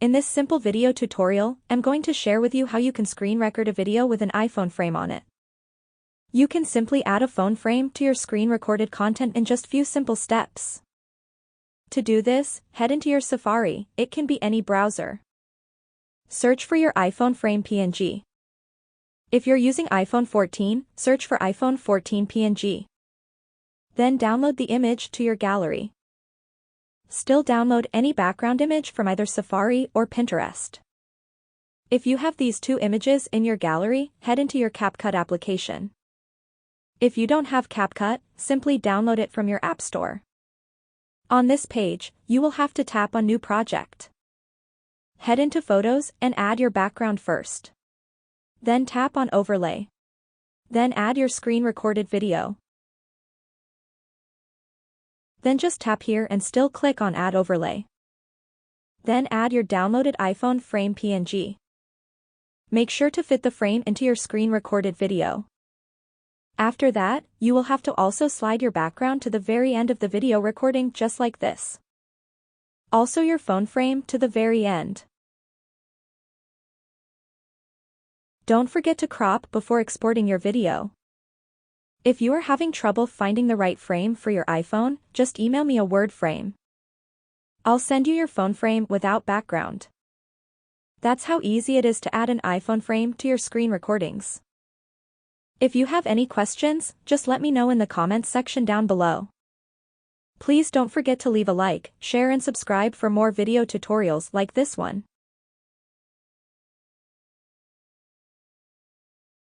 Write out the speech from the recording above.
In this simple video tutorial, I'm going to share with you how you can screen record a video with an iPhone frame on it. You can simply add a phone frame to your screen recorded content in just few simple steps. To do this, head into your Safari, it can be any browser. Search for your iPhone frame PNG. If you're using iPhone 14, search for iPhone 14 PNG. Then download the image to your gallery. Still download any background image from either Safari or Pinterest. If you have these two images in your gallery, head into your CapCut application. If you don't have CapCut, simply download it from your App Store. On this page, you will have to tap on New Project. Head into Photos and add your background first. Then tap on Overlay. Then add your screen recorded video. Then just tap here and still click on Add Overlay. Then add your downloaded iPhone frame PNG. Make sure to fit the frame into your screen recorded video. After that, you will have to also slide your background to the very end of the video recording just like this. Also your phone frame to the very end. Don't forget to crop before exporting your video. If you are having trouble finding the right frame for your iPhone, just email me a Word frame. I'll send you your phone frame without background. That's how easy it is to add an iPhone frame to your screen recordings. If you have any questions, just let me know in the comments section down below. Please don't forget to leave a like, share and subscribe for more video tutorials like this one.